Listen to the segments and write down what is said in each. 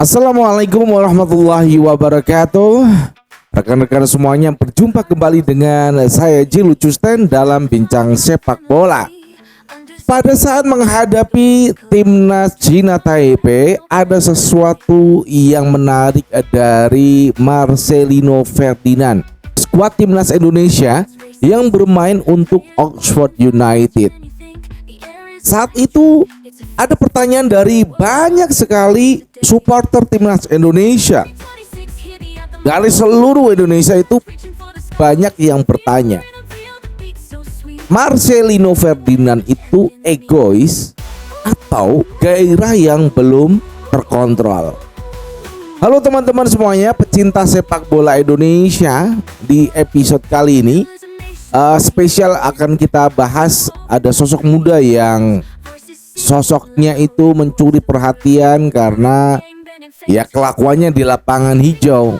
Assalamualaikum warahmatullahi wabarakatuh. Rekan-rekan semuanya, berjumpa kembali dengan saya Jilu Custen dalam Bincang Sepak Bola. Pada saat menghadapi timnas China Taipei, ada sesuatu yang menarik dari Marcelino Ferdinand, skuad timnas Indonesia yang bermain untuk Oxford United. Saat itu ada pertanyaan dari banyak sekali supporter timnas Indonesia. Dari seluruh Indonesia itu banyak yang bertanya, Marcelino Ferdinand itu egois atau gairah yang belum terkontrol? Halo teman-teman semuanya, pecinta sepak bola Indonesia. Di episode kali ini spesial akan kita bahas ada sosok muda yang sosoknya itu mencuri perhatian karena ya kelakuannya di lapangan hijau.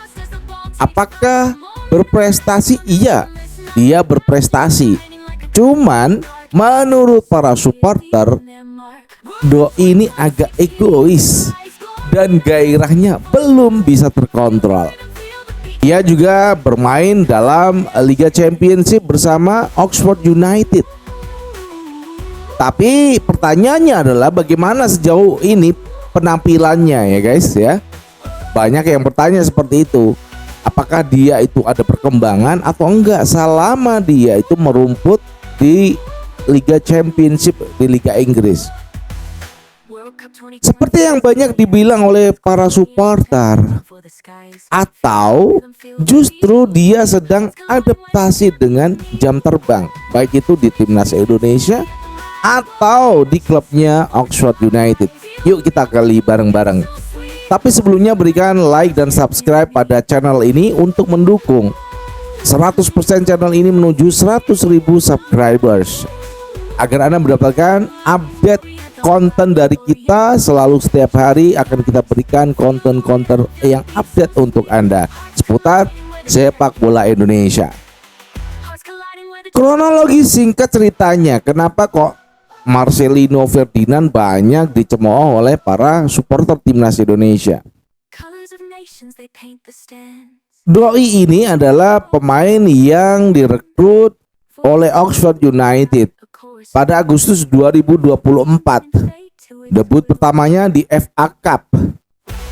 Apakah berprestasi? Iya, dia berprestasi. Cuman menurut para supporter, Doi ini agak egois dan gairahnya belum bisa terkontrol. Ia juga bermain dalam Liga Championship bersama Oxford United. Tapi pertanyaannya adalah bagaimana sejauh ini penampilannya ya guys ya. Banyak yang bertanya seperti itu. Apakah dia itu ada perkembangan atau enggak selama dia itu merumput di Liga Championship di Liga Inggris. Seperti yang banyak dibilang oleh para supporter, atau justru dia sedang adaptasi dengan jam terbang, baik itu di timnas Indonesia atau di klubnya Oxford United. Yuk kita gali bareng-bareng. Tapi sebelumnya berikan like dan subscribe pada channel ini untuk mendukung 100% channel ini menuju 100.000 subscribers, agar Anda mendapatkan update konten dari kita. Selalu setiap hari akan kita berikan konten-konten yang update untuk Anda seputar sepak bola Indonesia. Kronologi singkat ceritanya, kenapa kok Marcelino Ferdinand banyak dicemooh oleh para supporter timnas Indonesia? Doi ini adalah pemain yang direkrut oleh Oxford United pada Agustus 2024. Debut pertamanya di FA Cup,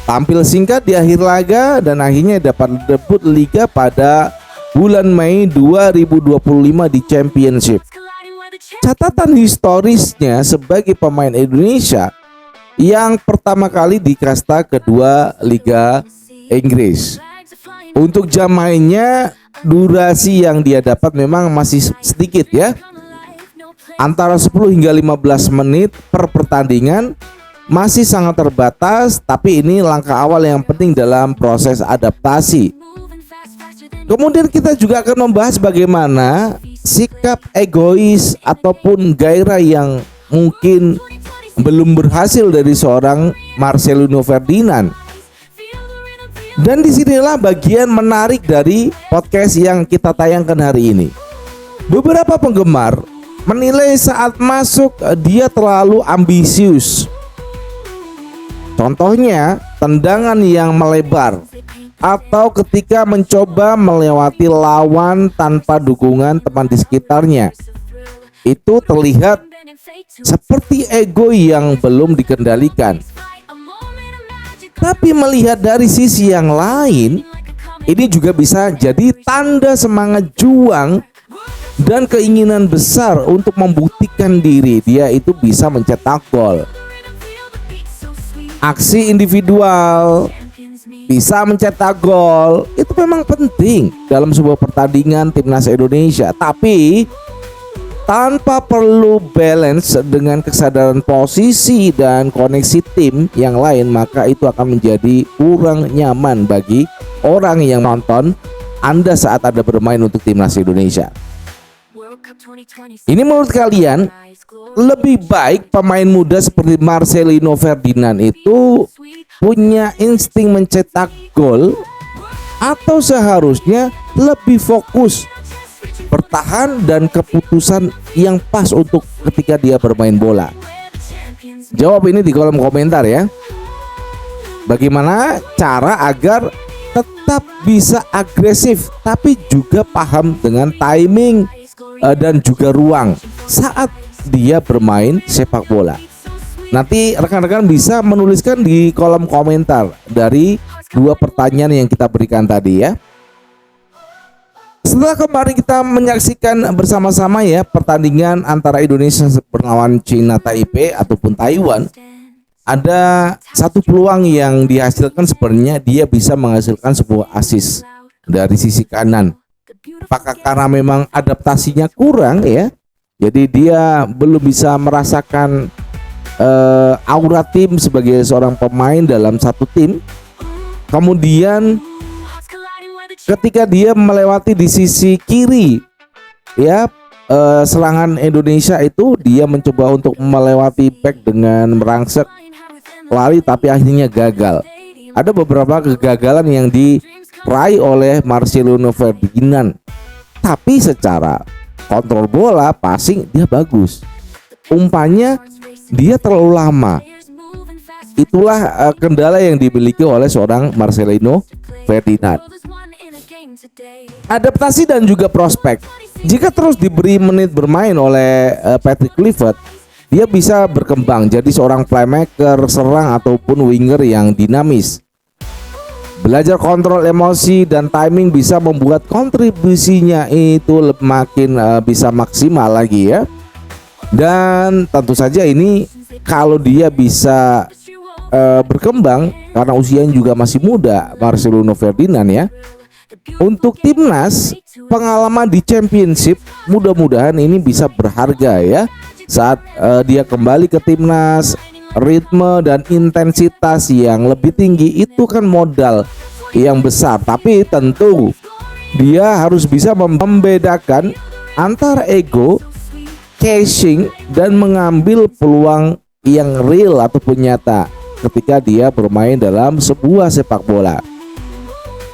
tampil singkat di akhir laga dan akhirnya dapat debut liga pada bulan Mei 2025 di Championship. Catatan historisnya sebagai pemain Indonesia yang pertama kali di kasta kedua Liga Inggris. Untuk jam mainnya, durasi yang dia dapat memang masih sedikit ya, antara 10 hingga 15 menit per pertandingan, masih sangat terbatas. Tapi ini langkah awal yang penting dalam proses adaptasi. Kemudian kita juga akan membahas bagaimana sikap egois ataupun gairah yang mungkin belum berhasil dari seorang Marcelino Ferdinand. Dan disinilah bagian menarik dari podcast yang kita tayangkan hari ini. Beberapa penggemar menilai saat masuk dia terlalu ambisius. Contohnya tendangan yang melebar, atau ketika mencoba melewati lawan tanpa dukungan teman di sekitarnya. Itu terlihat seperti ego yang belum dikendalikan. Tapi melihat dari sisi yang lain, ini juga bisa jadi tanda semangat juang dan keinginan besar untuk membuktikan diri dia itu bisa mencetak gol. Aksi individual, bisa mencetak gol, itu memang penting dalam sebuah pertandingan timnas Indonesia. Tapi tanpa perlu balance dengan kesadaran posisi dan koneksi tim yang lain, maka itu akan menjadi kurang nyaman bagi orang yang nonton Anda saat Anda bermain untuk timnas Indonesia. Ini menurut kalian, lebih baik pemain muda seperti Marcelino Ferdinand itu punya insting mencetak gol, atau seharusnya lebih fokus bertahan dan keputusan yang pas untuk ketika dia bermain bola? Jawab ini di kolom komentar ya. Bagaimana cara agar tetap bisa agresif tapi juga paham dengan timing dan juga ruang saat dia bermain sepak bola. Nanti rekan-rekan bisa menuliskan di kolom komentar dari 2 pertanyaan yang kita berikan tadi ya. Setelah kemarin kita menyaksikan bersama-sama ya pertandingan antara Indonesia melawan China Taipei ataupun Taiwan, ada satu peluang yang dihasilkan, sebenarnya dia bisa menghasilkan sebuah assist dari sisi kanan. Apakah karena memang adaptasinya kurang ya, jadi dia belum bisa merasakan aura tim sebagai seorang pemain dalam satu tim. Kemudian ketika dia melewati di sisi kiri ya, serangan Indonesia itu dia mencoba untuk melewati back dengan merangsek lari tapi akhirnya gagal. Ada beberapa kegagalan yang diraih oleh Marcelino Ferdinand, tapi secara kontrol bola, passing dia bagus. Umpannya dia terlalu lama. Itulah kendala yang dimiliki oleh seorang Marcelino Ferdinand. Adaptasi dan juga prospek. Jika terus diberi menit bermain oleh Patrick Kluivert, dia bisa berkembang jadi seorang playmaker, serang ataupun winger yang dinamis. Belajar kontrol emosi dan timing bisa membuat kontribusinya itu makin bisa maksimal lagi ya. Dan tentu saja ini kalau dia bisa berkembang karena usianya juga masih muda, Marcelino Ferdinand ya. Untuk timnas, pengalaman di championship mudah-mudahan ini bisa berharga ya. Saat dia kembali ke timnas, ritme dan intensitas yang lebih tinggi itu kan modal yang besar. Tapi tentu dia harus bisa membedakan antara ego, cashing, dan mengambil peluang yang real ataupun nyata ketika dia bermain dalam sebuah sepak bola.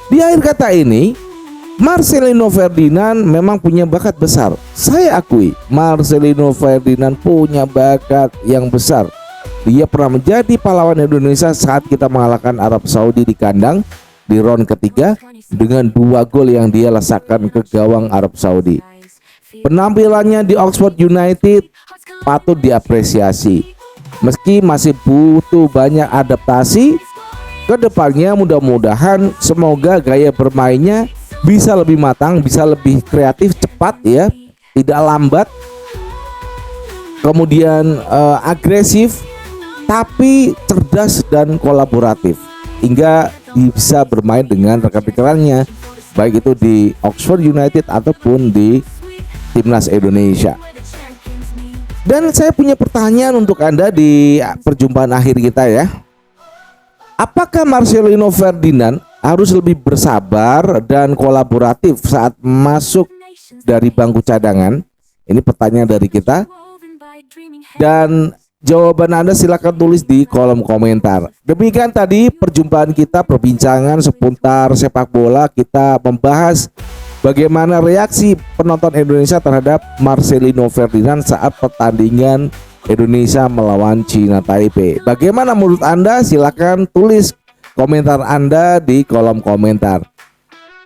Di akhir kata ini, Marcelino Ferdinand memang punya bakat besar. Saya akui Marcelino Ferdinand punya bakat yang besar. Dia pernah menjadi pahlawan Indonesia saat kita mengalahkan Arab Saudi di kandang di round ketiga dengan 2 gol yang dia lesakkan ke gawang Arab Saudi. Penampilannya di Oxford United patut diapresiasi. Meski masih butuh banyak adaptasi, kedepannya mudah-mudahan semoga gaya bermainnya bisa lebih matang, bisa lebih kreatif, cepat ya, tidak lambat, kemudian agresif tapi cerdas dan kolaboratif, hingga bisa bermain dengan rekan-rekannya baik itu di Oxford United ataupun di timnas Indonesia. Dan saya punya pertanyaan untuk Anda di perjumpaan akhir kita ya. Apakah Marcelino Ferdinand harus lebih bersabar dan kolaboratif saat masuk dari bangku cadangan? Ini pertanyaan dari kita. Dan jawaban Anda silakan tulis di kolom komentar. Demikian tadi perjumpaan kita, perbincangan seputar sepak bola. Kita membahas bagaimana reaksi penonton Indonesia terhadap Marcelino Ferdinand saat pertandingan Indonesia melawan China Taipei. Bagaimana menurut Anda? Silakan tulis komentar Anda di kolom komentar.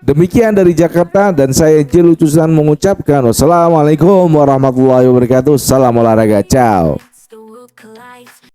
Demikian dari Jakarta, dan saya Jil Utusan mengucapkan wassalamualaikum warahmatullahi wabarakatuh. Salam olahraga, ciao.